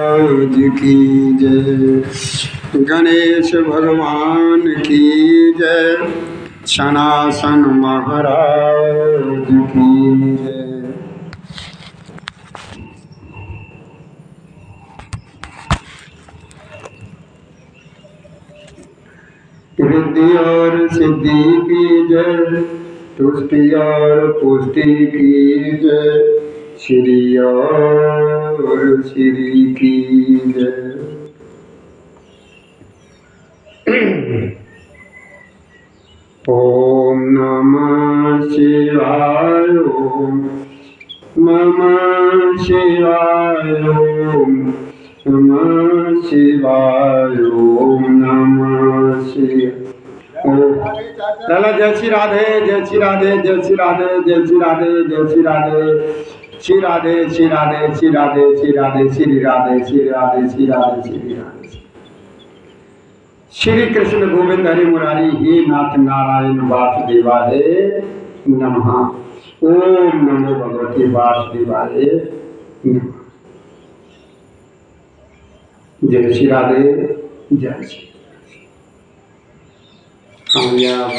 आज की जय। गणेश भगवान की जय। सनातन महाराज की जय। रिद्धि और सिद्धि की जय। तुष्टि और पुष्टि की जय। श्री और श्री की जय। ओम नमः शिवाय। ओम नमः शिवाय। ओम नमः शिवाय। ओम नमः शिवाय। लाला जय श्री राधे, जय श्री राधे, जय श्री राधे, जय श्री राधे, जय श्री राधे, श्री राधे, श्री राधे, श्री राधे, श्री राधे, श्री राधे, श्री राधे, श्री राधे, श्री राधे। श्री कृष्ण गोविंद हरि मुरारी हे नाथ नारायण वासुदेवाय नमः। ओम नमो भगवते वासुदेवाय नमः। जय श्री राधे, जय श्री। हम यहाँ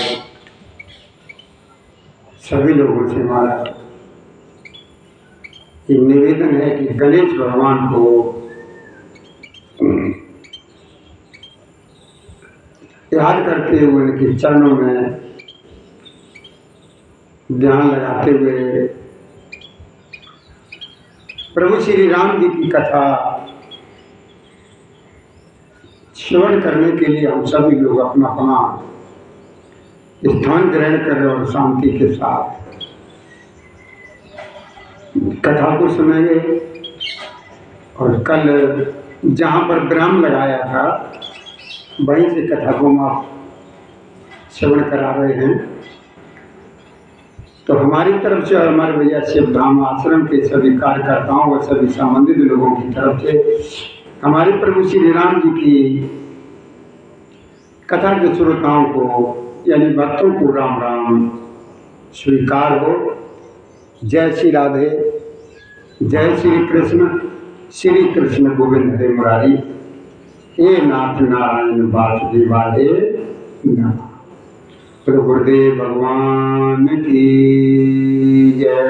सभी लोगों से हमारा ये निवेदन है कि गणेश भगवान को याद करते हुए उनके चरणों में ध्यान लगाते हुए प्रभु श्री राम जी की कथा श्रवण करने के लिए हम सभी लोग अपना अपना स्थान ग्रहण करें और शांति के साथ कथा को सुनेंगे। और कल जहाँ पर विराम लगाया था वहीं से कथा को आप श्रवण करा रहे हैं। तो हमारी तरफ से और हमारे भैया शिव धाम आश्रम के सभी कार्यकर्ताओं और सभी संबंधित लोगों की तरफ से हमारे प्रभु श्री राम जी की कथा के श्रोताओं को यानी भक्तों को राम राम स्वीकार हो। जय श्री राधे, जय श्री कृष्ण। श्री कृष्ण गोविंद हरि मुरारी हे नाथ नारायण वासुदेवाय नमः। प्रभु गुरुदेव भगवान की जय।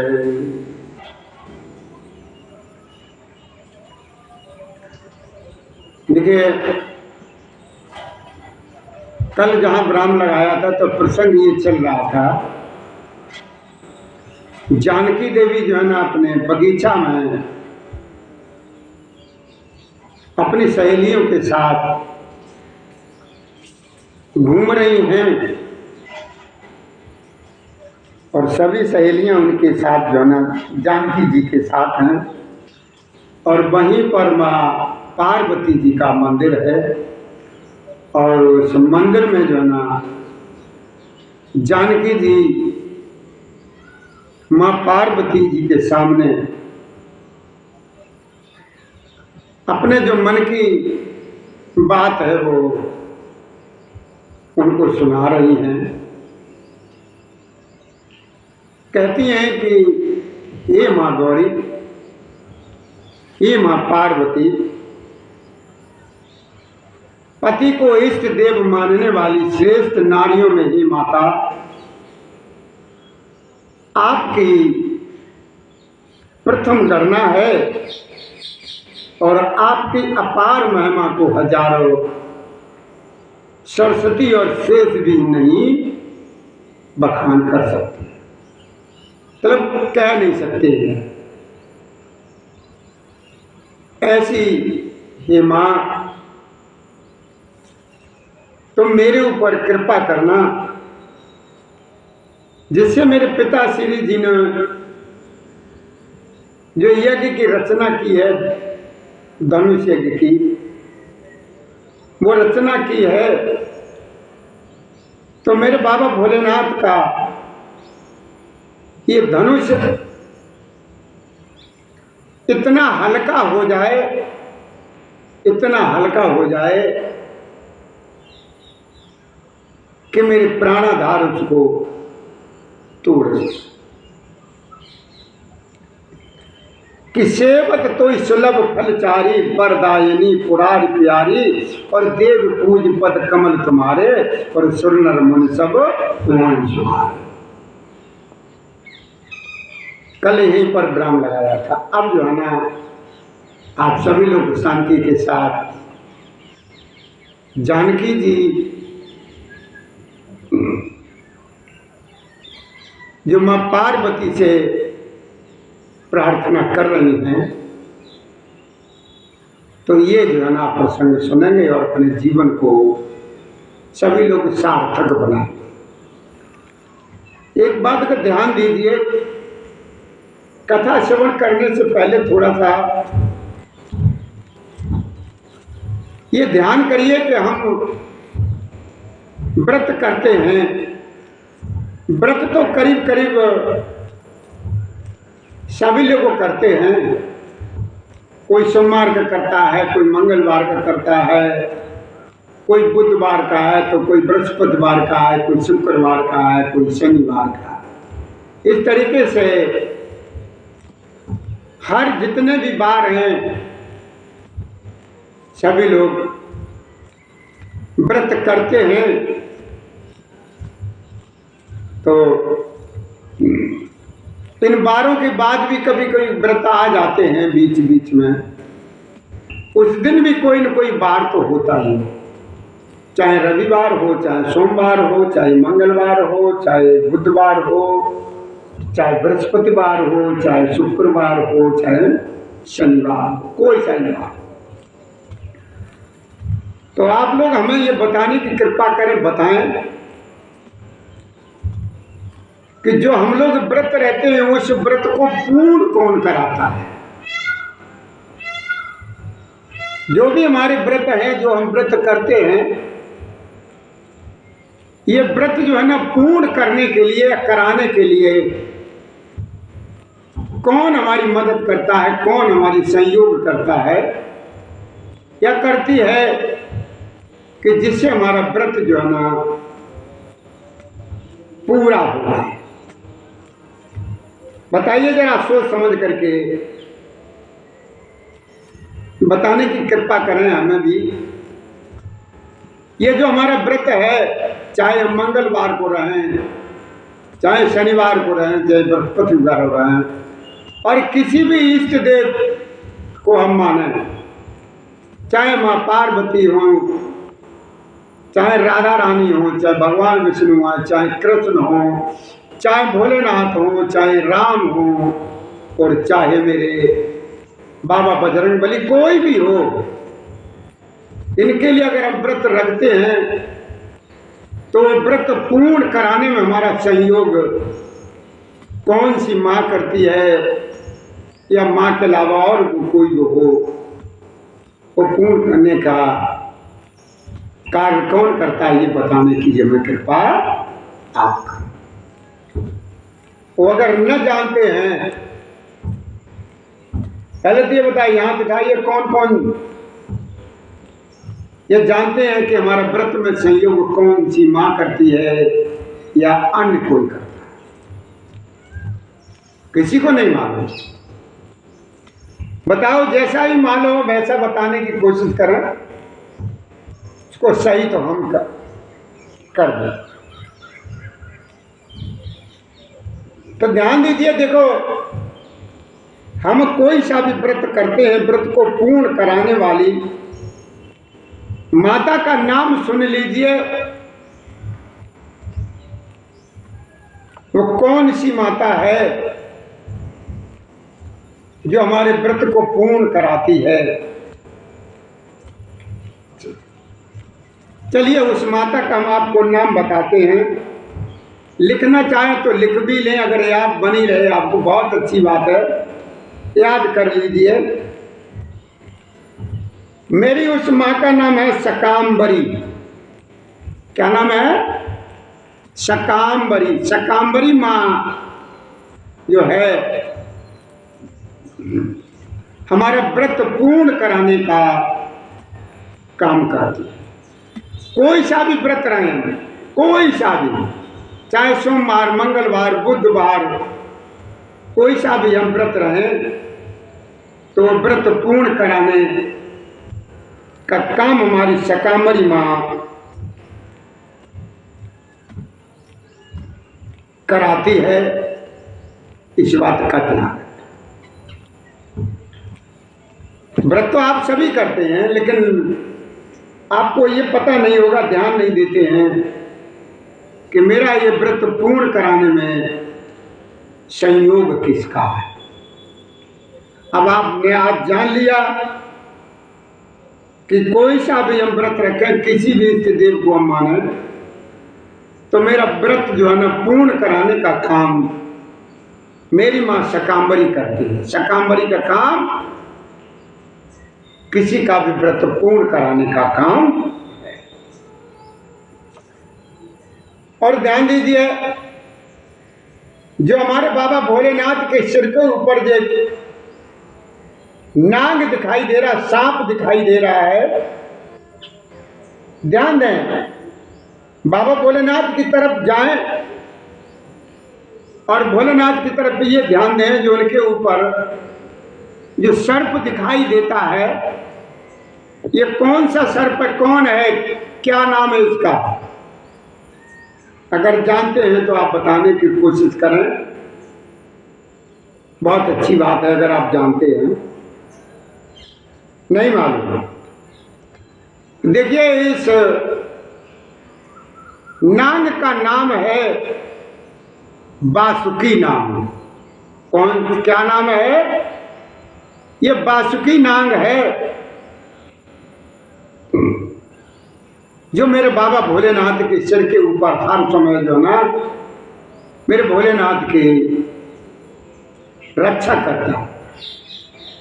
देखिए कल जहाँ विराम लगाया था तो प्रसंग ये चल रहा था, जानकी देवी जो है ना अपने बगीचा में अपनी सहेलियों के साथ घूम रही हैं और सभी सहेलियां उनके साथ जो है ना जानकी जी के साथ हैं। और वहीं पर माँ पार्वती जी का मंदिर है और उस मंदिर में जो है ना जानकी जी माँ पार्वती जी के सामने अपने जो मन की बात है वो उनको सुना रही हैं। कहती हैं कि हे माँ गौरी, हे माँ पार्वती, पति को इष्ट देव मानने वाली श्रेष्ठ नारियों में ही माता आपकी प्रथम गणना है और आपकी अपार महिमा को हजारों सरस्वती और शेष भी नहीं बखान कर सकते, मतलब कह नहीं सकते हैं। ऐसी हे माँ तुम मेरे ऊपर कृपा करना, जिससे मेरे पिता श्री जी ने जो यज्ञ की रचना की है, धनुष यज्ञ की वो रचना की है, तो मेरे बाबा भोलेनाथ का ये धनुष इतना हल्का हो जाए, इतना हल्का हो जाए कि मेरे प्राणाधार उसको तोड़ दे। कि सेवक तो सुलभ फलचारी परदायिनी पुरार प्यारी और देव पूज पद कमल तुम्हारे और सुर नर मुनि सब तुम्हारे सुहारे। कल यहीं पर विराम लगाया था। अब जो है ना आप सभी लोग शांति के साथ जानकी जी जो मां पार्वती से प्रार्थना कर रही हैं, तो ये जो है ना प्रसंग सुनेंगे और अपने जीवन को सभी लोग सार्थक बनाएंगे। एक बात का ध्यान दीजिए, कथा श्रवण करने से पहले थोड़ा सा ये ध्यान करिए कि हम व्रत करते हैं। व्रत तो करीब करीब सभी लोग करते हैं। कोई सोमवार का करता है, कोई मंगलवार का करता है, कोई बुधवार का है, तो कोई बृहस्पतिवार का है, कोई शुक्रवार का है, कोई शनिवार का है। इस तरीके से हर जितने भी बार हैं सभी लोग व्रत करते हैं। तो इन बारों के बाद भी कभी कभी व्रत आ जाते हैं बीच बीच में। उस दिन भी कोई न कोई बार तो होता ही, चाहे रविवार हो, चाहे सोमवार हो, चाहे मंगलवार हो, चाहे बुधवार हो, चाहे बृहस्पतिवार हो, चाहे शुक्रवार हो, चाहे शनिवार हो, कोई शनिवार। तो आप लोग हमें ये बताने की कृपा करें, बताएं कि जो हम लोग व्रत रहते हैं उस व्रत को पूर्ण कौन कराता है। जो भी हमारे व्रत हैं, जो हम व्रत करते हैं, ये व्रत जो है ना पूर्ण करने के लिए, कराने के लिए कौन हमारी मदद करता है, कौन हमारी सहयोग करता है या करती है कि जिससे हमारा व्रत जो है ना पूरा हो जाए। बताइए जरा, सोच समझ करके बताने की कृपा करें हमें भी। ये जो हमारा व्रत है, चाहे हम मंगलवार को रहें, चाहे शनिवार को रहें, चाहे बृहस्पतिवार को रहें, और किसी भी इष्ट देव को हम माने, चाहे माँ पार्वती हो, चाहे राधा रानी हो, चाहे भगवान विष्णु हो, चाहे कृष्ण हो, चाहे भोलेनाथ हो, चाहे राम हो, और चाहे मेरे बाबा बजरंगबली, कोई भी हो, इनके लिए अगर हम व्रत रखते हैं तो व्रत पूर्ण कराने में हमारा सहयोग कौन सी माँ करती है या माँ के अलावा और कोई जो हो, वो पूर्ण करने का कार्य कौन करता है, ये बताने की हमें कृपा आप करें। वो अगर न जानते हैं, पहले तो ये बताइए, यहां दिखाइए कौन कौन ये जानते हैं कि हमारा व्रत में सहयोग कौन सी माँ करती है या अन्य कोई करता है। किसी को नहीं मालूम। बताओ, जैसा ही मालूम वैसा बताने की कोशिश करें, उसको सही तो हम कर दें। तो ध्यान दीजिए, देखो, हम कोई सा भी व्रत करते हैं, व्रत को पूर्ण कराने वाली माता का नाम सुन लीजिए। वो कौन सी माता है जो हमारे व्रत को पूर्ण कराती है। चलिए, उस माता का हम आपको नाम बताते हैं। लिखना चाहें तो लिख भी लें, अगर याद बनी रहे आपको बहुत अच्छी बात है, याद कर लीजिए। मेरी उस माँ का नाम है शकाम्बरी। क्या नाम है? शकाम्बरी। शकाम्बरी माँ जो है हमारे व्रत पूर्ण कराने का काम करती है। कोई सा भी व्रत रहे, कोई सा भी, चाहे सोमवार, मंगलवार, बुधवार, कोई सा भी हम व्रत रहें, तो व्रत पूर्ण कराने का काम हमारी शाकंभरी माँ कराती है, इस बात का ध्यान। व्रत तो आप सभी करते हैं, लेकिन आपको ये पता नहीं होगा, ध्यान नहीं देते हैं कि मेरा ये व्रत पूर्ण कराने में संयोग किसका है। अब आपने आज जान लिया कि कोई सा भी हम व्रत रखें, किसी भी इष्ट देव को हम माने, तो मेरा व्रत जो है ना पूर्ण कराने का काम मेरी माँ शाकंभरी करती है। शाकंभरी का काम किसी का भी व्रत पूर्ण कराने का काम है। और ध्यान दीजिए, जो हमारे बाबा भोलेनाथ के सिर के ऊपर जो नाग दिखाई दे रहा, सांप दिखाई दे रहा है, ध्यान दें, बाबा भोलेनाथ की तरफ जाएं और भोलेनाथ की तरफ ये ध्यान दें, जो उनके ऊपर जो सर्प दिखाई देता है, ये कौन सा सर्प है, कौन है, क्या नाम है इसका? अगर जानते हैं तो आप बताने की कोशिश करें। बहुत अच्छी बात है अगर आप जानते हैं। नहीं मालूम? देखिए, इस नाग का नाम है बासुकी नाग। कौन, क्या नाम है? ये बासुकी नाग है, जो मेरे बाबा भोलेनाथ के सिर के ऊपर हर समय जो ना मेरे भोलेनाथ की रक्षा करता है,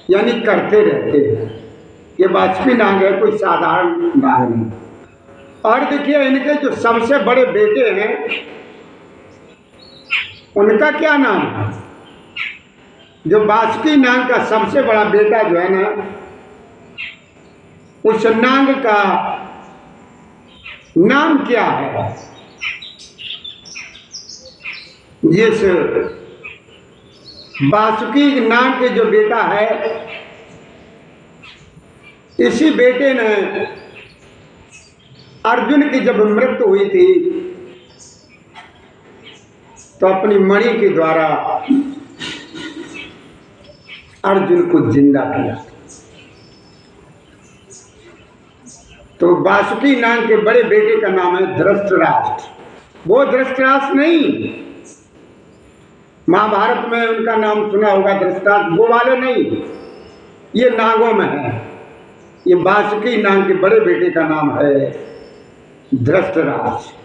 यानी करते रहते हैं। ये बासुकी नाग है, कोई साधारण नाग नहीं। और देखिए, इनके जो सबसे बड़े बेटे हैं, उनका क्या नाम है? जो बासुकी नाग का सबसे बड़ा बेटा जो है ना, उस नाग का नाम क्या है? जिस बासुकी नाग के जो बेटा है, इसी बेटे ने अर्जुन की जब मृत्यु हुई थी तो अपनी मणि के द्वारा अर्जुन को जिंदा किया। तो बासुकी नाग के बड़े बेटे का नाम है धृतराष्ट्र। वो धृतराष्ट्र नहीं, महाभारत में उनका नाम सुना होगा धृतराष्ट्र, वो वाले नहीं, ये नागों में है। ये बासुकी नाग के बड़े बेटे का नाम है धृतराष्ट्र।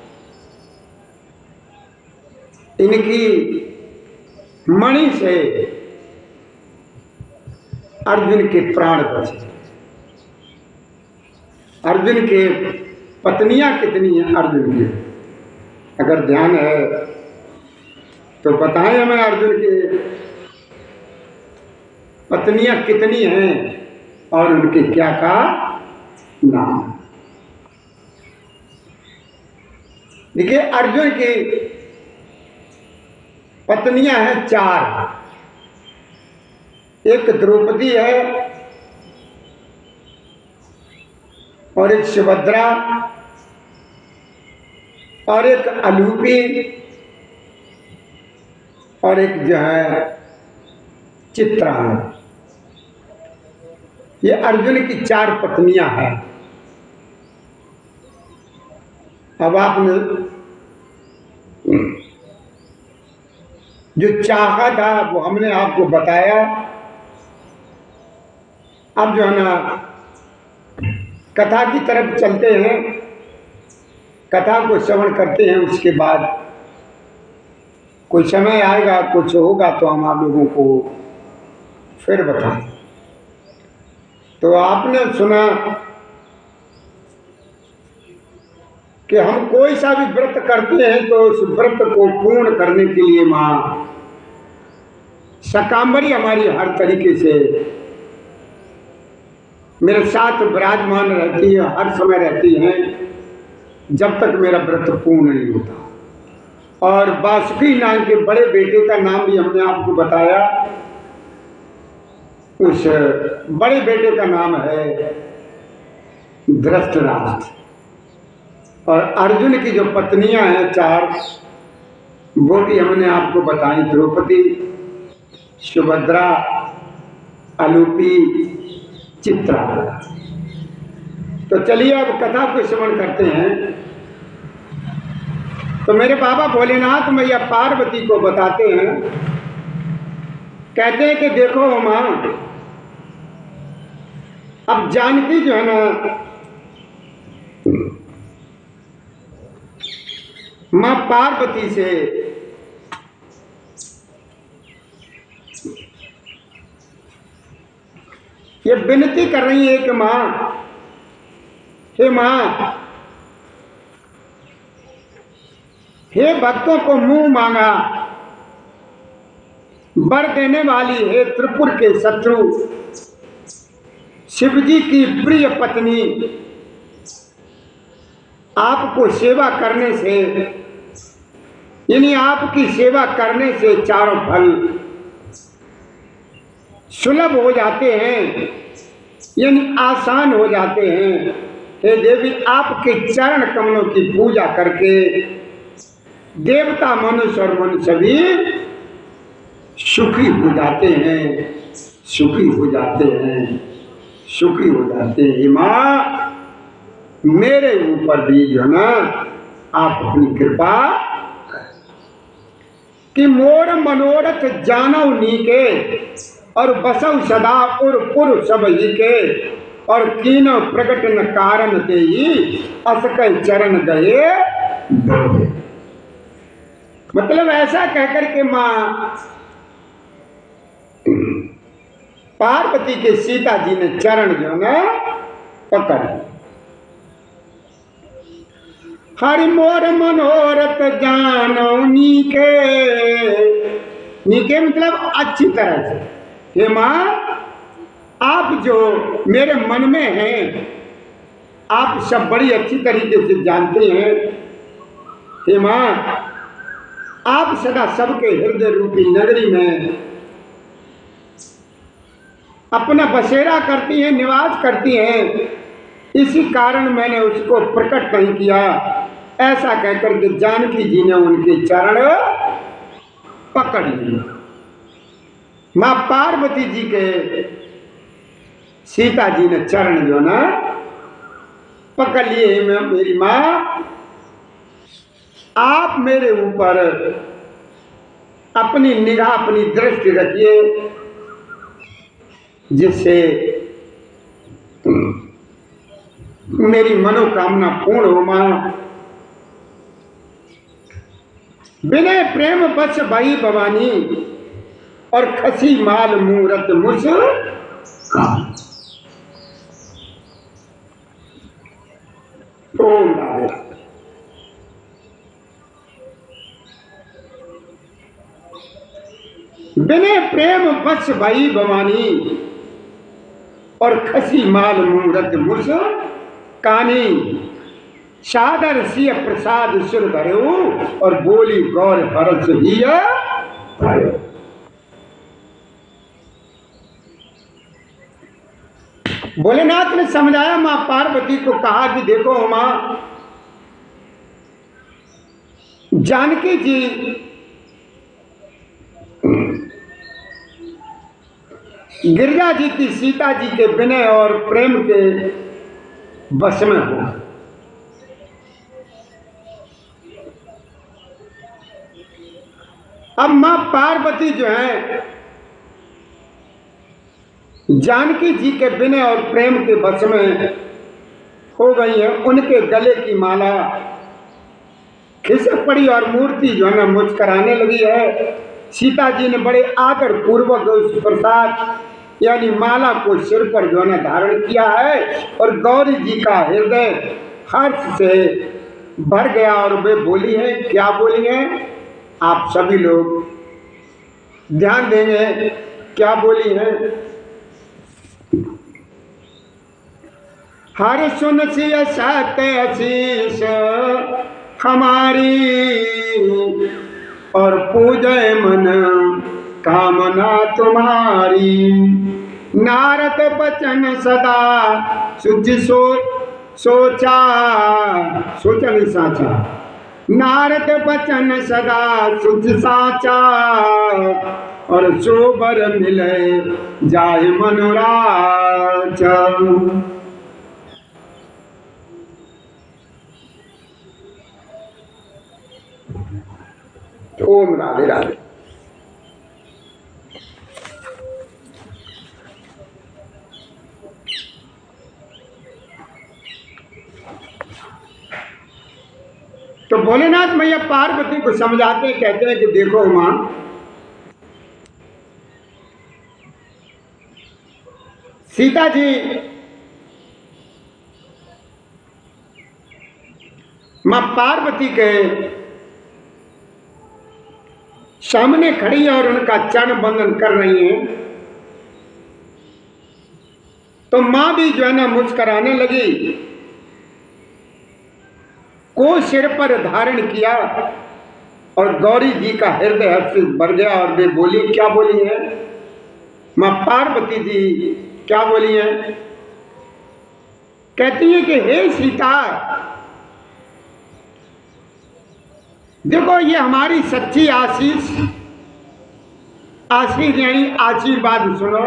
इनकी मणि से अर्जुन के प्राण बचे। अर्जुन के पत्नियां कितनी हैं अर्जुन की? अगर ध्यान है तो बताएं हमें, अर्जुन की पत्नियां कितनी हैं और उनके क्या का नाम? देखिए, अर्जुन की पत्नियां हैं 4। एक द्रौपदी है, और एक सुभद्रा, और एक अलूपी, और एक जो है चित्रा। ये अर्जुन की 4 पत्नियां हैं। अब आपने जो चाहा था वो हमने आपको बताया। अब जो है ना कथा की तरफ चलते हैं, कथा को श्रवण करते हैं। उसके बाद कोई समय आएगा, कुछ होगा तो हम आप लोगों को फिर बताएं। तो आपने सुना कि हम कोई सा भी व्रत करते हैं तो उस व्रत को पूर्ण करने के लिए माँ शाकंभरी हमारी हर तरीके से मेरे साथ विराजमान रहती है, हर समय रहती हैं, जब तक मेरा व्रत पूर्ण नहीं होता। और बासुकी नाग के बड़े बेटे का नाम भी हमने आपको बताया, उस बड़े बेटे का नाम है धृतराष्ट्र, और अर्जुन की जो पत्नियां हैं 4, वो भी हमने आपको बताई, द्रौपदी, सुभद्रा, अलूपी, चित्रा। तो चलिए अब कथा को श्रवण करते हैं। तो मेरे बाबा भोलेनाथ मैया पार्वती को बताते हैं, कहते हैं कि देखो माँ, अब जानकी जो है ना, माँ पार्वती से ये विनती कर रही है कि माँ, हे माँ, हे भक्तों को मुंह मांगा वर देने वाली है त्रिपुर के शत्रु, शिवजी की प्रिय पत्नी, आपको सेवा करने से, यानी आपकी सेवा करने से चारों फल सुलभ हो जाते हैं, यानी आसान हो जाते हैं। हे देवी, आपके चरण कमलों की पूजा करके देवता, मनुष्य और मन सभी सुखी हो जाते हैं, सुखी हो जाते हैं, सुखी हो जाते हैं। माँ, मेरे ऊपर भी जो है ना आप अपनी कृपा कि मोर मनोरथ जानव नीके, और बसव सदा उर पुर सब ही के, और कीनो प्रकट न कारण ते ही असक चरण गए। मतलब ऐसा कहकर के माँ पार्वती के सीता जी ने चरण जो ना पकड़, हरि मोर मनोरथ जानो नीके, नीके मतलब अच्छी तरह से। हे माँ, आप जो मेरे मन में हैं, आप सब बड़ी अच्छी तरीके से जानते हैं। हे माँ, आप सदा सबके हृदय रूपी नगरी में अपना बसेरा करती हैं, निवास करती हैं, इसी कारण मैंने उसको प्रकट नहीं किया। ऐसा कहकर के जानकी जी ने उनके चरण पकड़ लिए। माँ पार्वती जी के सीता जी ने चरण जो ना पकड़ लिए। मेरी माँ, आप मेरे ऊपर अपनी निगाह, अपनी दृष्टि रखिए, जिससे मेरी मनोकामना पूर्ण हो। माँ, विनय प्रेम बस भाई भवानी, और खसी माल मूरत मुझ ओम राधे। विनय प्रेम बस भाई भवानी, और खसी माल मूरत मुझ कानी, सादर सिय प्रसाद सुर भरो, और बोली गौर भरत ही भोलेनाथ ने समझाया मां पार्वती को, कहा कि देखो मां, जानकी जी गिरिजा जी की सीता जी के विनय और प्रेम के बस में हो। अब मां पार्वती जो है जानकी जी के विनय और प्रेम के बस में हो गई है। उनके गले की माला खिसक पड़ी और मूर्ति जो है ना मुस्कराने लगी है। सीता जी ने बड़े आदर पूर्वक उस प्रसाद यानी माला को सिर पर जो है ना धारण किया है, और गौरी जी का हृदय हर्ष से भर गया। और वे बोली है, क्या बोली है, आप सभी लोग ध्यान देंगे क्या बोली है। हर सुन सी सत्य शीश हमारी, और पूजे मन कामना तुम्हारी। नारद बचन सदा सुच सोचा नहीं साचा। नारद बचन सदा सुच साचा, और सोबर मिले जाय मनोराचा। ओम राधे राधे। तो भोलेनाथ मैया पार्वती को समझाते कहते हैं कि देखो मां, सीता जी मां पार्वती के सामने खड़ी है और उनका चरण बंदन कर रही है। तो मां भी जो है ना मुस्कुराने लगी, को सिर पर धारण किया, और गौरी जी का हृदय हर्ष से भर गया और वे बोली, क्या बोली है मां पार्वती जी, क्या बोली है? कहती है कि हे सीता, देखो ये हमारी सच्ची आशीष यानी आशीर्वाद सुनो।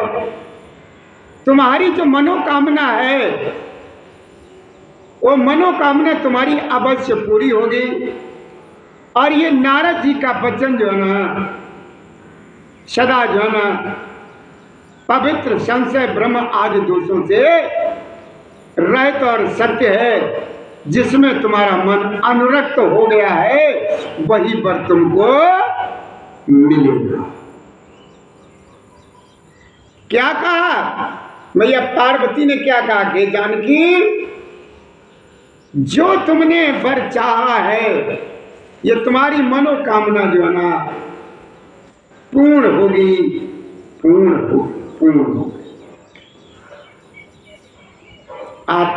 तुम्हारी जो मनोकामना है वो मनोकामना तुम्हारी अवश्य पूरी होगी। और ये नारद जी का वचन जो है ना सदा जो है ना पवित्र, संशय, भ्रम आदि दोषों से रहित और सत्य है। जिसमें तुम्हारा मन अनुरक्त हो गया है वही वर तुमको मिलेगा। क्या कहा मैया पार्वती ने? क्या कहा कि जानकी, जो तुमने वर चाहा है ये तुम्हारी मनोकामना जो है ना पूर्ण होगी, पूर्ण होगी। आप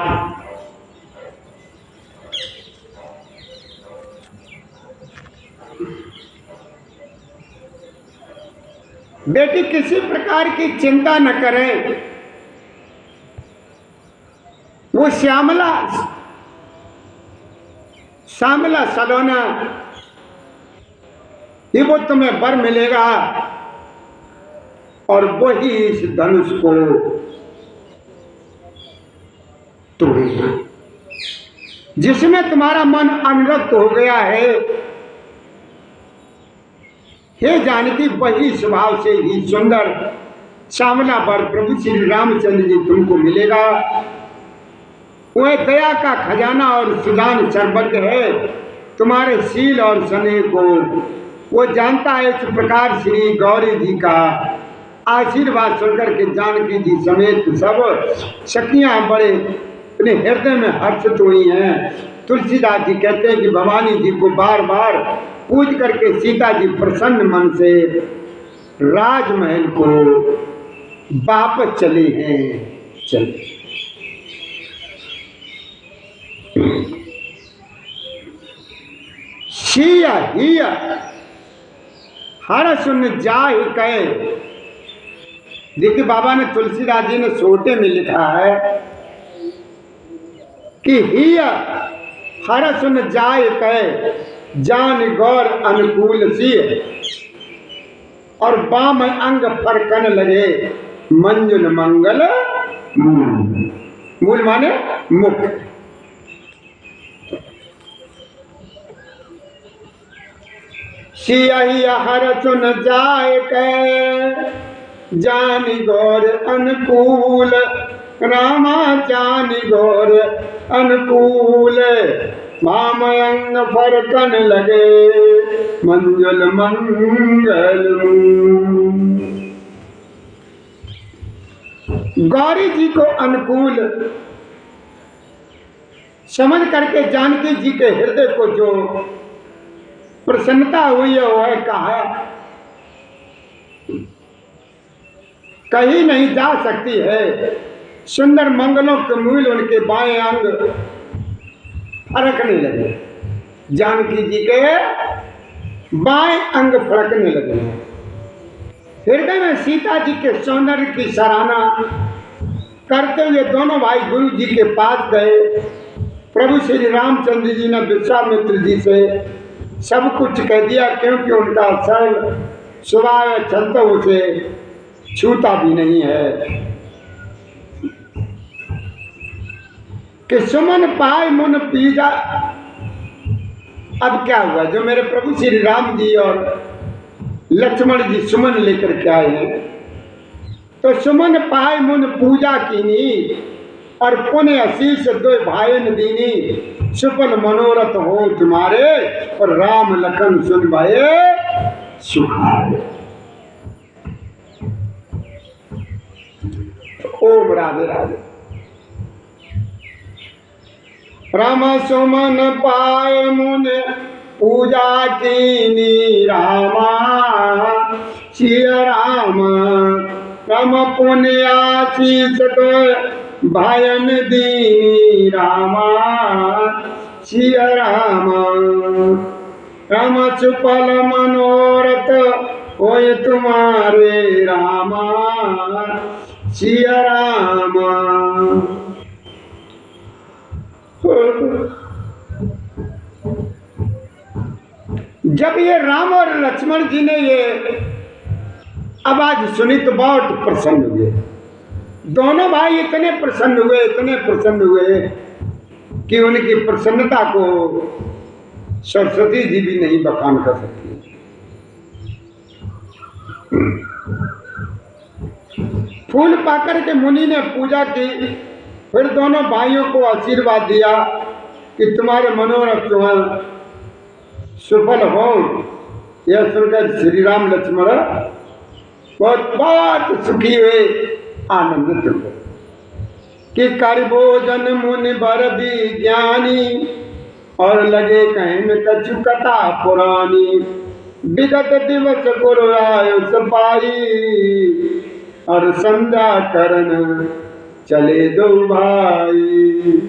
बेटी किसी प्रकार की चिंता न करें, वो श्यामला सलोना ये वो तुम्हें वर मिलेगा, और वही इस धनुष को तोड़ेगा। जिसमें तुम्हारा मन अनुरक्त हो गया है हे जानकी, वही स्वभाव से ही सुंदर श्यामला वर प्रभु श्री रामचंद्र जी तुमको मिलेगा। वह दया का खजाना और सुदान सर्वज्ञ है, तुम्हारे शील और स्नेह को वो जानता है। इस प्रकार श्री गौरी जी का आशीर्वाद सुनकर के जानकी जी समेत सब सखियां बड़े अपने हृदय में हर्षित हुई हैं। तुलसीदास जी कहते हैं कि भवानी जी को बार बार पूज करके सीता जी प्रसन्न मन से राजमहल को वापस चले हैं। चले सिया हिया हर सुन जाहि कहे। देखिए बाबा ने तुलसीदास जी ने सोटे में लिखा है कि हिया हर सुन जाय कहे, जान गौर अनुकूल सिय, और बाम अंग फरकन लगे मंजुल मंगल मूल माने मुख। सिया हर सुन जाय कहे, जान गौर अनुकूल, रामा जान गौर अनुकूल, मामयंग फरकन लगे मंजुल मंगल। गौरी जी को अनुकूल समझ करके जानकी जी के हृदय को जो प्रसन्नता हुई है वह कहा कहीं नहीं जा सकती है। सुंदर मंगलों के मूल उनके बाएं अंग फड़कने लगे, जानकी जी के बाएं अंग फड़कने लगे। हृदय में सीता जी के सौंदर्य की सराहना करते हुए दोनों भाई गुरु जी के पास गए। प्रभु श्री रामचंद्र जी ने विश्वामित्र जी से सब कुछ कह दिया, क्योंकि उनका सरल स्वभाव छल तो उसे छूता भी नहीं है। कि सुमन पाए मुन पीजा। अब क्या हुआ, जो मेरे प्रभु श्री राम जी और लक्ष्मण जी सुमन लेकर के आए हैं, तो सुमन पाए मुन पूजा कीनी और पुण्य आशीष दो भाईन दीनी। सुपन मनोरथ हो तुम्हारे और राम लखन सुन भाए सुखाए। ओम राधे राधे। राम सुमन पाए मुन पूजा कीनी रामा सिय राम। राम पुण्य आशीष दो भायन दीनी रामा सिय राम। राम सुपल मनोरथ होय तुम्हारे रामा सिय राम। जब ये राम और लक्ष्मण जी ने ये आवाज सुनी तो बहुत प्रसन्न हुए। दोनों भाई इतने प्रसन्न हुए, इतने प्रसन्न हुए कि उनकी प्रसन्नता को सरस्वती जी भी नहीं बखान कर सकती। फूल पाकर के मुनि ने पूजा की, फिर दोनों भाइयों को आशीर्वाद दिया कि तुम्हारे मनोरथ जो है सफल हो। यह सुनकर श्री राम लक्ष्मण बहुत सुखी हुए, आनंदित हुए कि कर भोजन मुनि बर विज्ञानी और लगे कहन कछु कथा पुरानी। विगत दिवस गुरु आयो सपाई और संध्या करन चले दो भाई।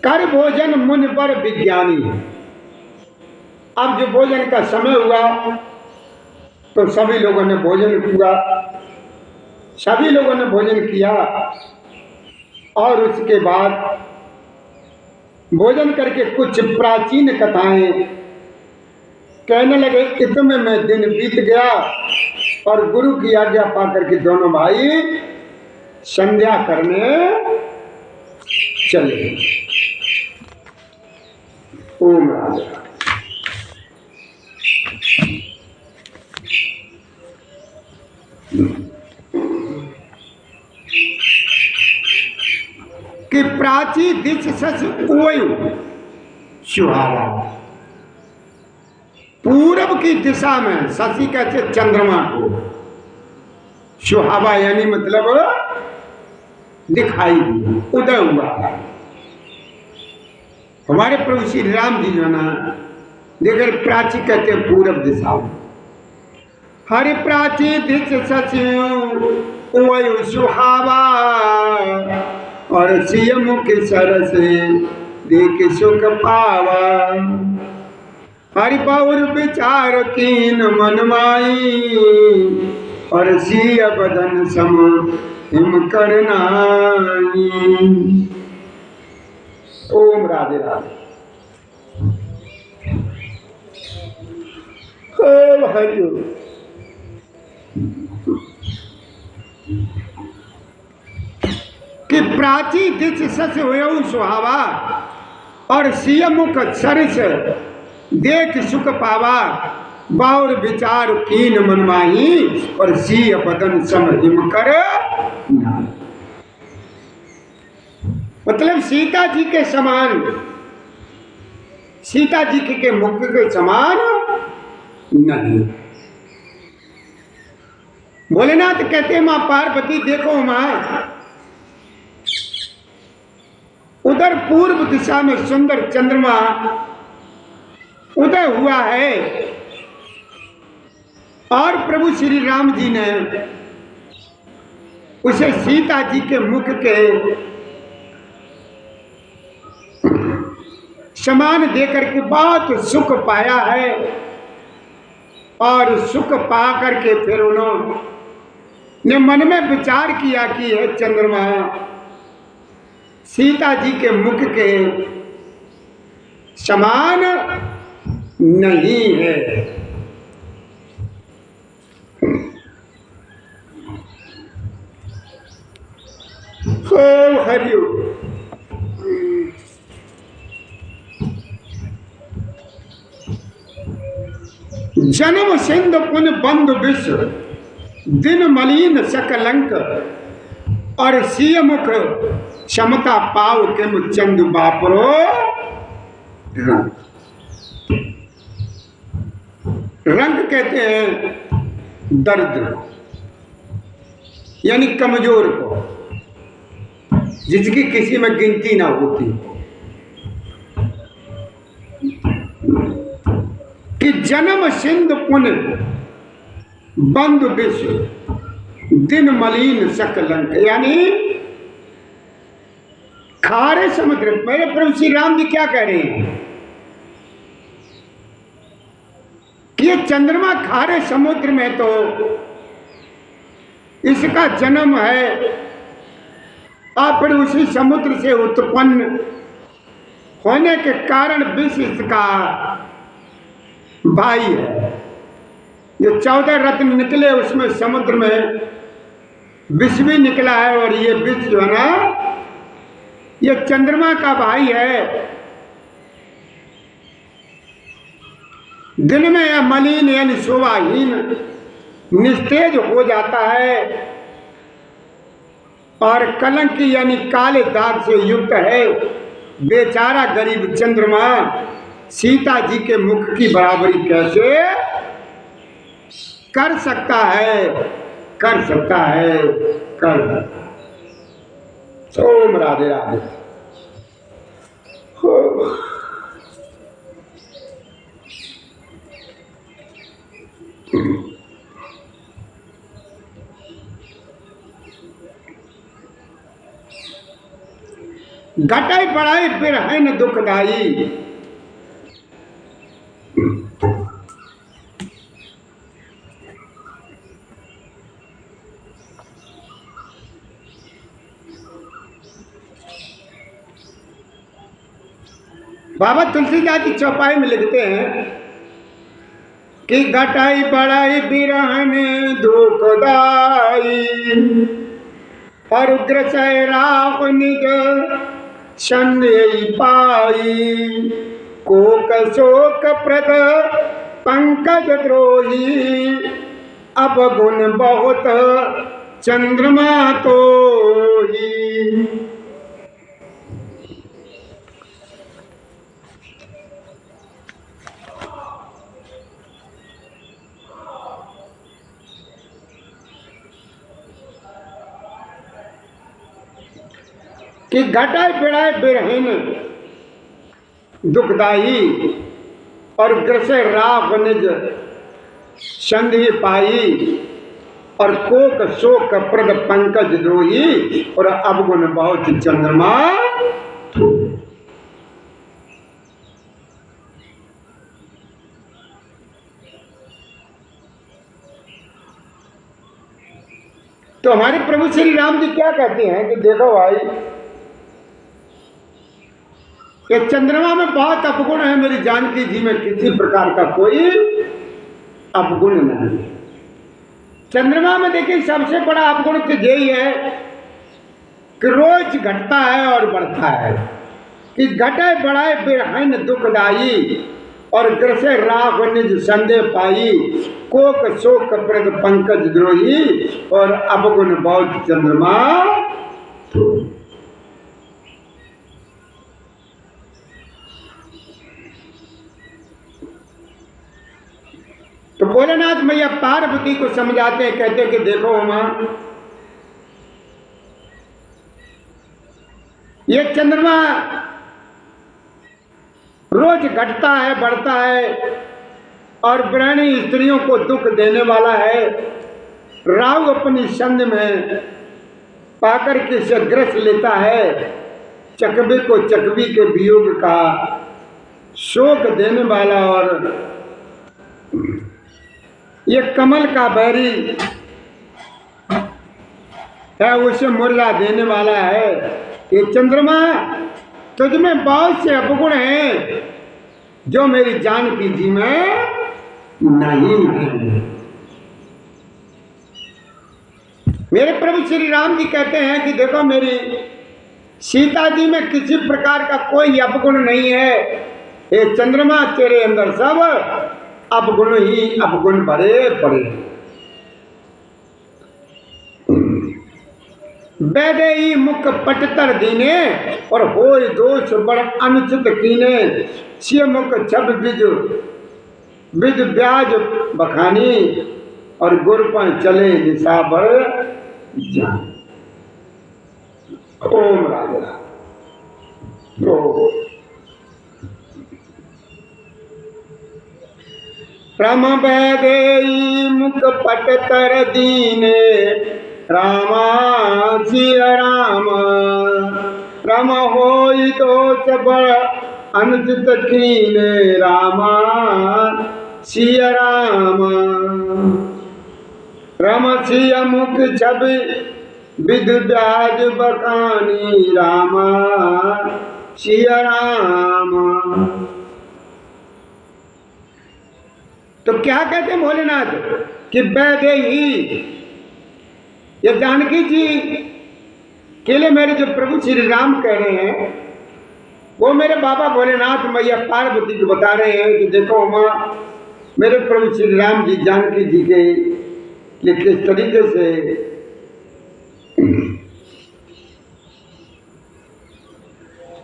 कर भोजन मुनि पर विज्ञानी। अब जो भोजन का समय हुआ तो सभी लोगों ने भोजन किया, सभी लोगों ने भोजन किया और उसके बाद भोजन करके कुछ प्राचीन कथाएं कहने लगे। इतने में दिन बीत गया और गुरु की आज्ञा पाकर के दोनों भाई संध्या करने चले। ओम राधे। कि प्राची दिश सस ओयु सुहावा। पूरब की दिशा में, शशि कहते चंद्रमा को, सुहावा यानी मतलब दिखाई दिया, उदय हुआ। हमारे प्रभु श्री राम जी जो ना देखकर प्राची कहते पूरब दिशा में। हरि प्राची दिश शशि ओयु सुहावा और सिय मुख सरस देख सुख पावा। हरि पौर विचार कीन मन माई और सिय बदन सम हिम करनाई। ओम राधे राधे। ओम हरि ओम। कि प्राची दिश सस होयु सुहावा और सिय मुख सरस देख सुख पावा। बाउर विचार कीन मन माही और सिय बदन सम हिम कर। मतलब सीता जी के समान, सीता जी के मुख के समान नहीं। भोलेनाथ कहते मां पार्वती देखो मां, उधर पूर्व दिशा में सुंदर चंद्रमा उदय हुआ है और प्रभु श्री राम जी ने उसे सीता जी के मुख के समान देकर के बहुत सुख पाया है। और सुख पा करके फिर उन्होंने मन में विचार किया कि है चंद्रमा, सीता जी के मुख के समान नहीं है। हरिओम। जन्म सिंधु पुन बंधु विश्व, दिन मलिन सकलंक, और सिय मुख क्षमता पाव किम चंदु बापरो रंग। रंग कहते हैं दर्द, यानी कमजोर को, जिसकी किसी में गिनती ना होती, कि जन्म सिंधु पुन बंधु विश्व, दिन मलिन सकलंक, यानी खारे समुद्र। मेरे प्रभु श्री राम जी क्या कह रहे हैं कि ये चंद्रमा खारे समुद्र में तो इसका जन्म है, और फिर उसी समुद्र से उत्पन्न होने के कारण विष इसका भाई है। जो 14 रत्न निकले उसमें समुद्र में विष भी निकला है, और ये विष जो है ना, ये चंद्रमा का भाई है। दिन में यह मलिन यानी शोभाहीन निस्तेज हो जाता है, और कलंक यानी काले दाग से युक्त है। बेचारा गरीब चंद्रमा सीता जी के मुख की बराबरी कैसे कर सकता है, कर सकता है, कर सकता है। सोम राधे राधे। घटाई पढ़ाई फिर है न दुखदाई, बाबा तुलसीदास जी चौपाई में लिखते हैं कि घटाई बढ़ाई बिरहन दुखदाई, और उग्र राव निज संदेह पाई, कोक शोक प्रद पंकज द्रोही, अब गुण बहुत चंद्रमा तो ही। कि घटाई पिड़ाई बिरहीन दुखदाई, और ग्रसे राव निज संधि पाई, और कोक शोक प्रद पंकज द्रोही, और अवगुण बहुत चंद्रमा। तो हमारे प्रभु श्री राम जी क्या कहते हैं कि देखो भाई, कि चंद्रमा में बहुत अपगुण है, मेरी जानकी जी में किसी प्रकार का कोई अपगुण नहीं। चंद्रमा में देखिए सबसे बड़ा अपगुण तो यही है कि रोज घटता है और बढ़ता है, कि घटे बढ़ाए बिरहन दुखदाई, और ग्रसे राव निज संदेह पाई, कोक शोक प्रद पंकज द्रोही, और अपगुण बहुत चंद्रमा। तो भोलेनाथ मैया पार्वती को समझाते हैं, कहते हैं कि देखो मां, ये चंद्रमा रोज घटता है, बढ़ता है, और गृहिणी स्त्रियों को दुख देने वाला है। राहु अपनी संध में पाकर के सग्रस लेता है, चकबे को चकवी के वियोग का शोक देने वाला, और ये कमल का बैरी है उसे मुरझा देने वाला है। ये चंद्रमा तुझ में बहुत से अपगुण हैं जो मेरी जानकी जी में नहीं है। मेरे प्रभु श्री राम जी कहते हैं कि देखो मेरी सीता जी में किसी प्रकार का कोई अपगुण नहीं है। ये चंद्रमा तेरे अंदर सब अपगुण ही अपगुण भरे पड़े। बैदेई मुख पटतर दीने और होय दोष बड़ अनुचित कीने, सिय मुख छब बिज बिज ब्याज बखानी और गुरपन चले निशाबर जान। ओम राजा रम बैदेई मुख पटतर दीने, रामा सिया राम रम होई दोष बड़ अनुचित कीने, रामा सिया राम रम सिया मुख छब विध ब्याज बखानी, रामा सिया राम। तो क्या कहते हैं भोलेनाथ कि बैदेही, ये जानकी जी के लिए मेरे जो प्रभु श्री राम कह रहे हैं वो मेरे बाबा भोलेनाथ मैया पार्वती को बता रहे हैं कि देखो माँ, मेरे प्रभु श्री राम जी जानकी जी के लिए किस तरीके से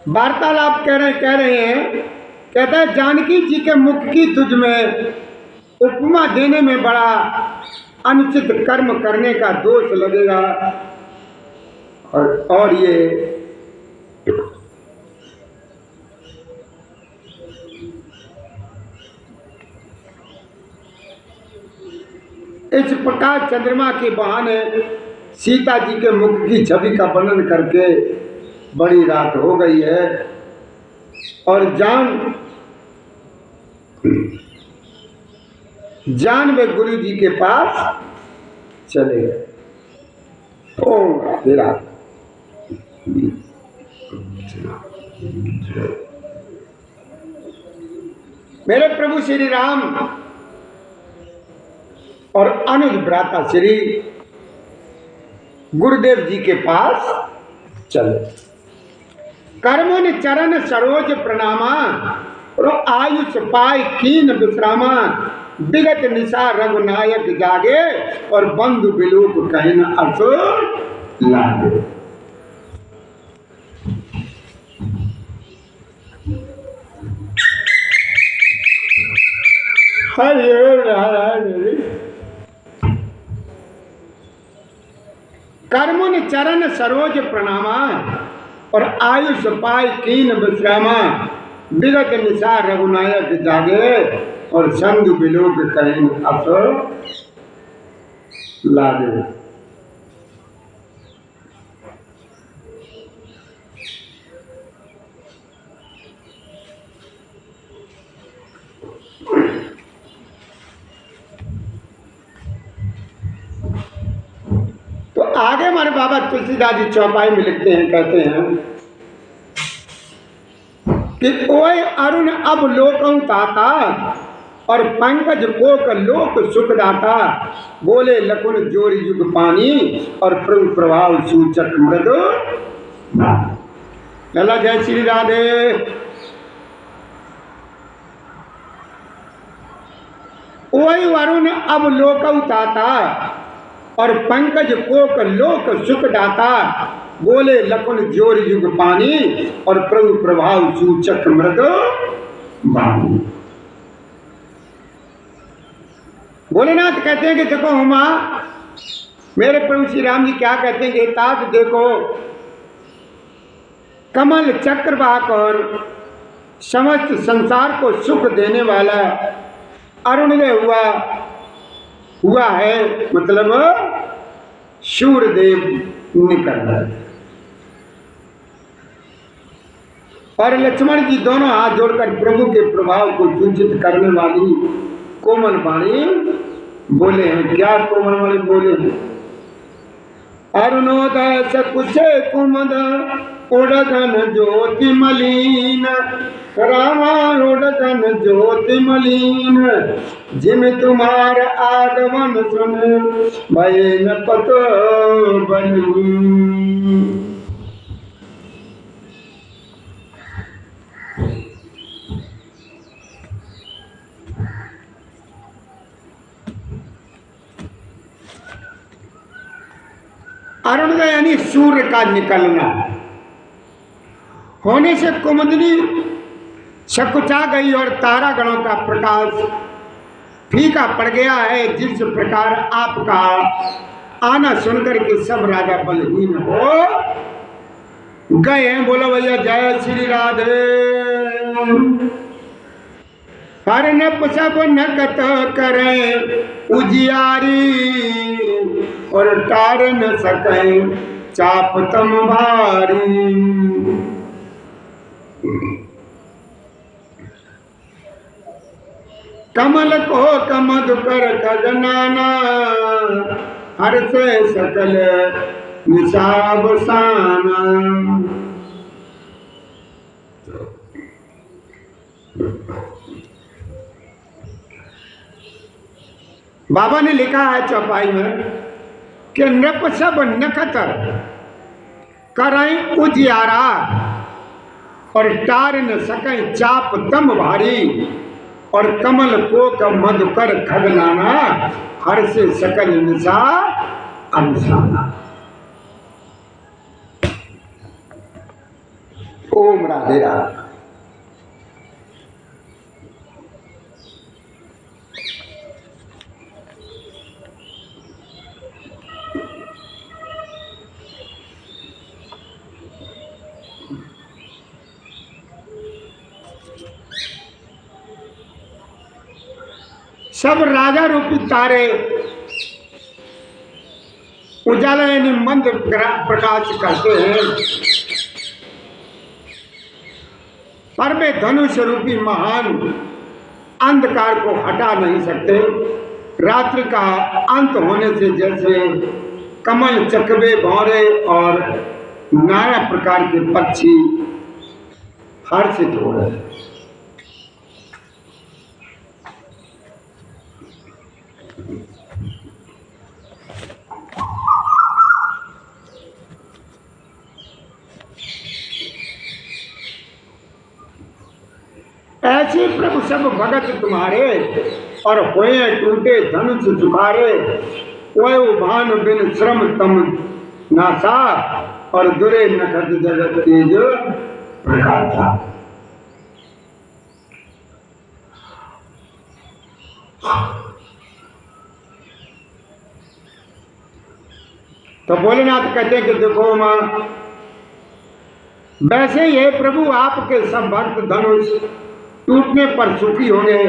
वार्तालाप कह रहे हैं। कहता है जानकी जी के मुख की तुझ में उपमा देने में बड़ा अनुचित कर्म करने का दोष लगेगा, और ये इस प्रकार चंद्रमा के बहाने सीता जी के मुख की छवि का वर्णन करके बड़ी रात हो गई है, और जान वे गुरु जी के पास चले गए। ओम तेरा मेरे प्रभु श्री राम और अनुज भ्राता श्री गुरुदेव जी के पास चले। कर्मों चरण सरोज प्रणामा, आयुष पाय कीन विश्रामा, विगत निशा रघुनायक जागे, और बंधु विलोक कहन असो लागे। कर्मों चरण सरोज प्रणामा, और आयुष पाय कीन विश्रामा, विगत निशा रघुनायक जागे, और संग विलोक कहें असर लागे। तो आगे हमारे बाबा तुलसीदास जी चौपाई में लिखते हैं, कहते हैं कि ओए अरुण अब लोकं ताता, और पंकज कोक लोक सुखदाता, बोले लकुन जोरी युग पानी, और प्रभु प्रभाव सूचक मृद। लला जय श्री राधे। ओए अरुण अब लोकं ताता, और पंकज कोक लोक सुखदाता, बोले लकुन जोर युग पानी, और प्रभु प्रभाव सूचक मृद वाणी। भोलेनाथ कहते हैं कि देखो हुमा, मेरे प्रभु श्री राम जी क्या कहते हैं कि तात देखो, कमल चक्रवाक और समस्त संसार को सुख देने वाला अरुणोदय हुआ है, मतलब सूर्यदेव निकल गए। और लक्ष्मण जी दोनों हाथ जोड़कर प्रभु के प्रभाव को सूचित करने वाली कोमल वाणी बोले हैं। क्या कोमल वाणी बोले हैं? अरुणोदय सकुशे कुमुद उड़गन ज्योति मलिन, रामा उड़गन ज्योति मलिन, जिम तुम्हार आगमन सुन भय न पतो बनी। अरुणोदय यानी सूर्य का निकलना होने से कुमुदनी सकुचा गई और तारागणों का प्रकाश फीका पड़ गया है। जिस प्रकार आपका आना सुनकर के सब राजा बलहीन हो गए हैं। बोलो भैया जय श्री राधे। हर न सब नकत करें उजियारी, और टार न सके चाप तम भारी। कमल को कमद कर खगनाना, हर से सकल निशाब साना। बाबा ने लिखा है चौपाई में कि नृप सब नखतर करें उजियारा, और टार न सकें चाप दम भारी, और कमल को मधुकर खगनाना, हर से सकल निशा अनसाना। ओम राधे राधे। सब राजा रूपी तारे उजाला यानी मंद प्रकाश करते हैं, पर वे धनुष रूपी महान अंधकार को हटा नहीं सकते। रात्रि का अंत होने से जैसे कमल चकवे भौरे और नाना प्रकार के पक्षी हर्षित हो रहे हैं। ऐसे प्रभु सब भगत तुम्हारे, और होए टूटे धनुष सुखारे। वह भान बिन श्रम तम नासा, और दुरे नखत जगत तेज प्रकाशा। तो भोलेनाथ कहते हैं कि देखो मां, वैसे ये प्रभु आपके सब भक्त धनुष टूटने पर सुखी हो गए।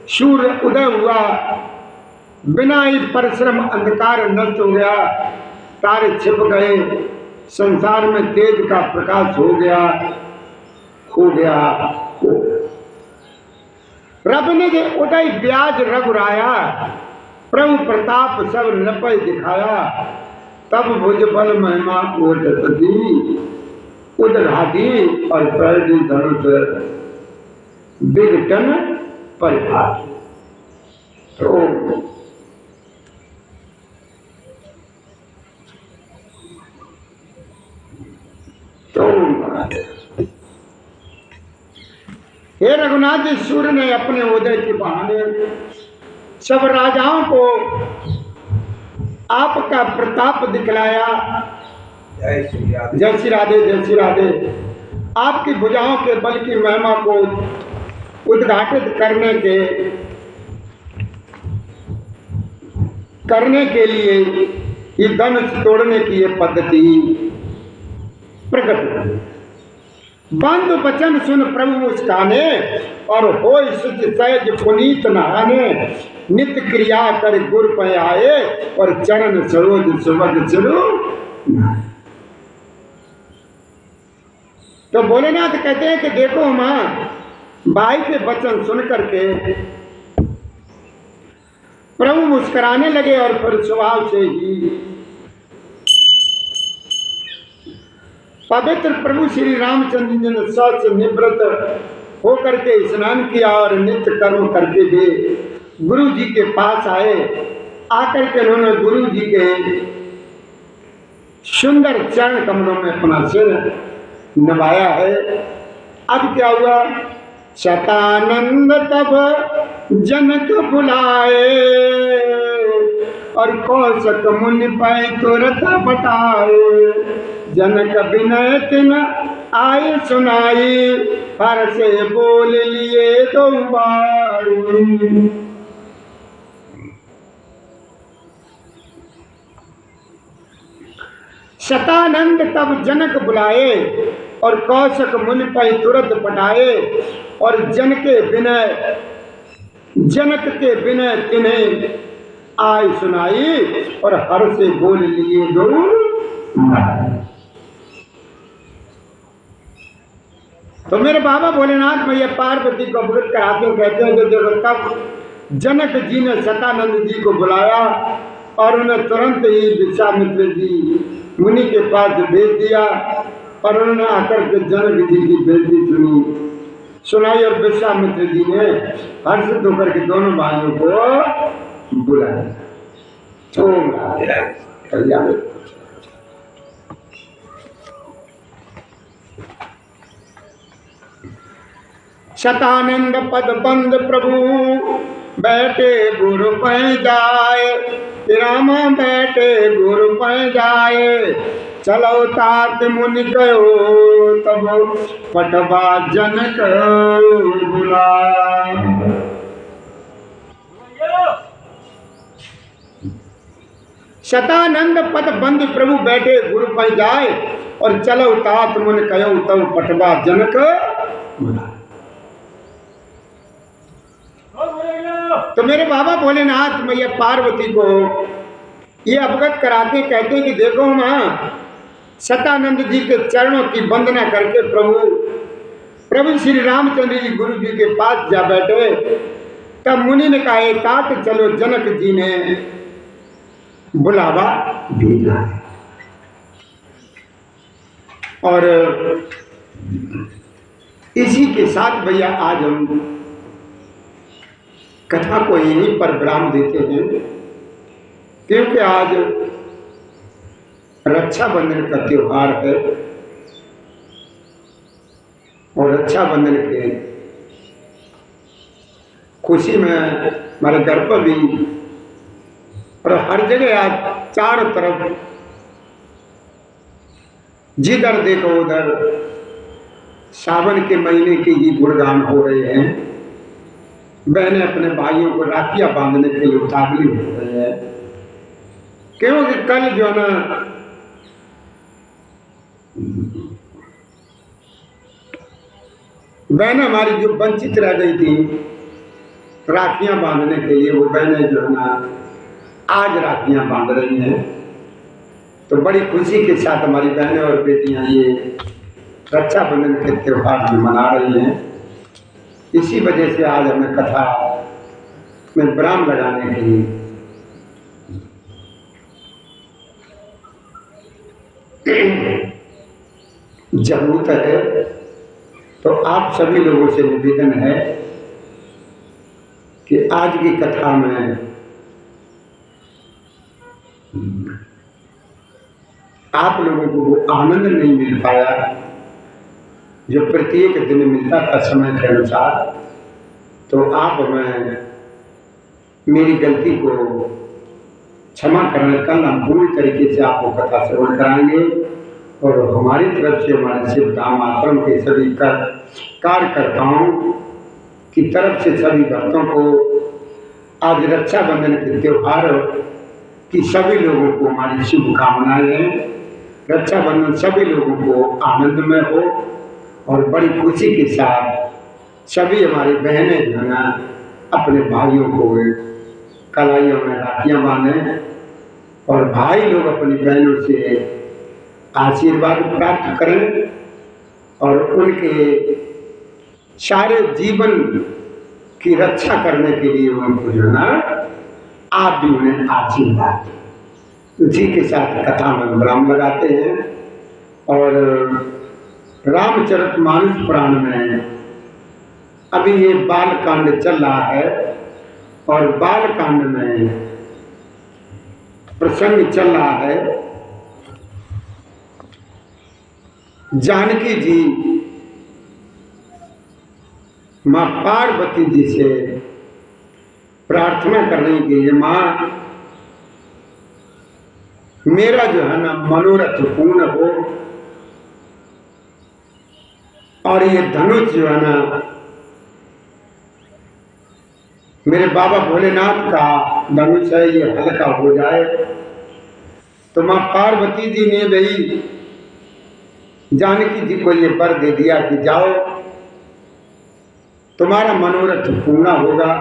सूर्य उदय हुआ, बिना ही परिश्रम अंधकार नष्ट हो गया, तारे छिप गए, संसार में तेज का प्रकाश हो गया। रब ने जे उदय ब्याज रघुराया, प्रभु प्रताप सब नपय दिखाया। तब भुजबल महिमा ओटती उदघाटी, और पैडी धनुष विघटन परिभाषी। हे रघुनाथ जी, सूर्य ने अपने उदय के बहाने सब राजाओं को आपका प्रताप दिखलाया। जय श्री राधे, जय श्री राधे, जय श्री राधे। आपकी भुजाओं के बल की महिमा को उद्घाटित करने के लिए ये धनुष तोड़ने की ये पद्धति प्रकट हुई। बंधु वचन सुन प्रभु मुस्काने, और होय सुच सहज पुनीत नहाने। नित्य क्रिया कर गुर पे आए, और चरण सरोज सुभग चरु तो भोलेनाथ कहते हैं कि देखो मां, भाई के वचन सुन करके प्रभु मुस्कुराने लगे और फिर स्वभाव से ही पवित्र प्रभु श्री रामचंद्र जी ने सच निवृत्त होकर के स्नान किया और नित्य कर्म करके वे गुरु जी के पास आए। आकर के उन्होंने गुरु जी के सुंदर चरण कमलों में अपना सिर नवाया है। अब क्या हुआ? शतानंद तब जनक बुलाए और कौशक मुनि पाए तुरत बटाए। जनक विनय तिन आय सुनाई, हर से बोल लिए दो बार। शतानंद तब जनक बुलाए और कौशक मुनि पाई तुरंत पटाए। और जनक के विनय तिन्हें आय सुनाई और हर से बोल लिए दो। तो मेरे बाबा भोलेनाथ मैया पार्वती को अवगत कराते कहते हैं कि देखो तब जनक जी ने शतानंद जी को बुलाया और उन्हें तुरंत ही विश्वामित्र जी मुनि के पास भेज दिया और उन्होंने आकर के जनक जी की बेटी सुनाई और विश्वामित्र जी ने हर्षित होकर के दोनों भाइयों को बुलाया। शतानंद पद बंद प्रभु बैठे गुरु पै जाए, रामा बैठे गुरु पै जाए। चलो तात मुनि कहो तब पटवा जनक बुलाए। शतानंद पद बंद प्रभु बैठे गुरु पै जाए और चलो तात मुनि कहो तब पटवा जनक बुलाए। तो मेरे बाबा भोलेनाथ मैया पार्वती को ये अवगत कराते कहते हैं कि देखो मां, शतानंद जी के चरणों की वंदना करके प्रभु श्री रामचंद्र जी गुरु जी के पास जा बैठे। तब मुनि ने कहा एक तात चलो, जनक जी ने बुलावा भेजा है। और इसी के साथ भैया आज हम कथा को यहीं पर विराम देते हैं, क्योंकि आज रक्षाबंधन का त्योहार है और रक्षाबंधन के खुशी में हमारे घर पर भी और हर जगह आज चारों तरफ जिधर देखो उधर सावन के महीने के ही गुणगान हो रहे हैं। बहनें अपने भाइयों को राखियां बांधने के लिए उतावली हो रही है, क्योंकि कल जो ना बहनें हमारी जो वंचित रह गई थी राखियां बांधने के लिए, वो बहनें जो है ना आज राखियां बांध रही हैं। तो बड़ी खुशी के साथ हमारी बहनें और बेटियां ये रक्षाबंधन के त्योहार में मना रही हैं। इसी वजह से आज हमें कथा में विराम लगाने की जरूरत है। तो आप सभी लोगों से निवेदन है कि आज की कथा में आप लोगों को वो आनंद नहीं मिल पाया जो प्रत्येक दिन मिलता था समय के अनुसार। तो आप हमें मेरी गलती को क्षमा करने, कल हम पूरी तरीके से आपको कथा श्रवण कराएंगे और हमारी तरफ से हमारे शिव धाम आश्रम के सभी कार्यकर्ताओं की तरफ से सभी भक्तों को आज रक्षाबंधन के त्योहार की सभी लोगों को हमारी शुभकामनाएं हैं। रक्षाबंधन सभी लोगों को आनंदमय हो और बड़ी खुशी के साथ सभी हमारी बहनें जो है ना अपने भाइयों को कलाइयों में राखियां बांधें और भाई लोग अपनी बहनों से आशीर्वाद प्राप्त करें और उनके सारे जीवन की रक्षा करने के लिए उनको जो है ना आप भी उन्हें आशीर्वाद दें। उसी के साथ कथा में विराम लगाते हैं। और रामचरितमानस पुराण में अभी ये बाल कांड चल रहा है और बाल कांड में प्रसंग चल रहा है जानकी जी माँ पार्वती जी से प्रार्थना कर रही कि ये माँ मेरा जो है ना मनोरथ पूर्ण हो और ये धनुष जो है ना मेरे बाबा भोलेनाथ का धनुष है ये हल्का हो जाए। तो माँ पार्वती जी ने भी जानकी जी को ये वर दे दिया कि जाओ तुम्हारा मनोरथ पूर्ण होगा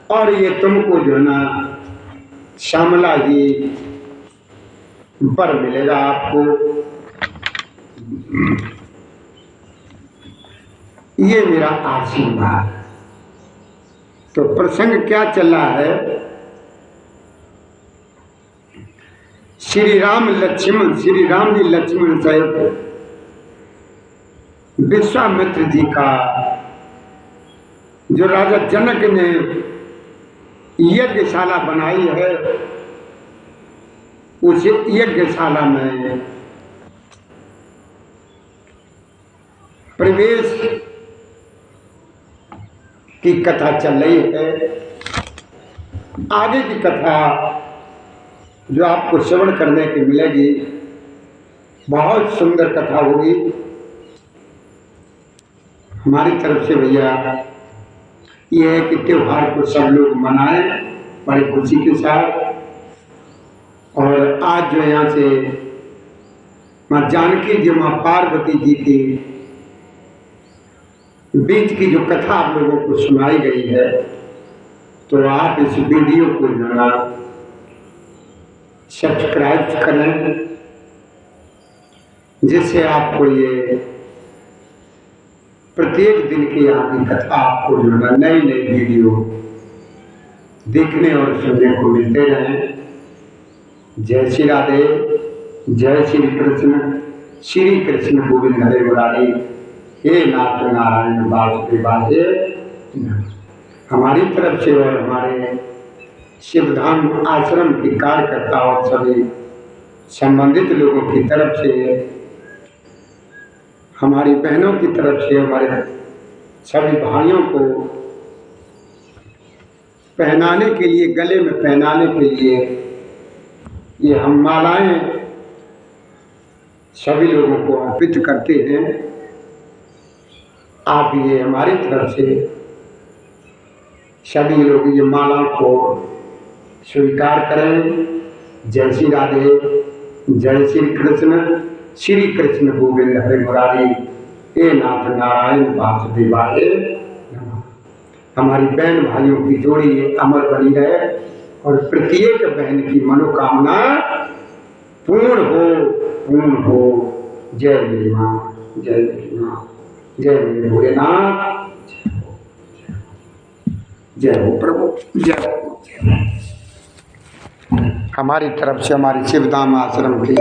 और ये तुमको जो है ना श्यामला ही वर मिलेगा आपको। ये मेरा आशीर्वाद। तो प्रसंग क्या चल रहा है? श्री राम जी लक्ष्मण सहित विश्वामित्र जी का जो राजा जनक ने यज्ञशाला बनाई है उस यज्ञशाला में प्रवेश की कथा चल रही है। आगे की कथा जो आपको श्रवण करने की मिलेगी बहुत सुंदर कथा होगी। हमारी तरफ से भैया ये है कि त्योहार को सब लोग मनाएं बड़ी खुशी के साथ। और आज जो यहाँ से माँ जानकी जी माँ पार्वती जी की बीच की जो कथा आप लोगों को सुनाई गई है तो आप इस वीडियो को जो है सब्सक्राइब करें जिससे आपको ये प्रत्येक दिन की यहाँ की कथा आपको जो है नई नई वीडियो देखने और सुनने को मिलते रहें। जय श्री राधे, जय श्री कृष्ण गोविंद हरे मुरारी, हे नाथ नारायण वासुदेवाय। हमारी तरफ से और हमारे शिवधाम आश्रम के कार्यकर्ता और सभी संबंधित लोगों की तरफ से, हमारी बहनों की तरफ से, हमारे सभी भाइयों को पहनाने के लिए, गले में पहनाने के लिए ये हम मालाएं सभी लोगों को अर्पित करते हैं। आप ये हमारी तरफ से सभी लोग ये माला को स्वीकार करें। जय श्री राधे, जय श्री कृष्ण गोविंद हरे मुरारी, हे नाथ नारायण वासुदेवाय। हमारी बहन भाइयों की जोड़ी ये अमर बनी रहे और प्रत्येक बहन की मनोकामना पूर्ण हो। जय मेरी माँ, जय मेरी माँ, जय मेरे भोलेनाथ, जय हो प्रभु, जय हो। हमारी तरफ से हमारे शिवधाम आश्रम के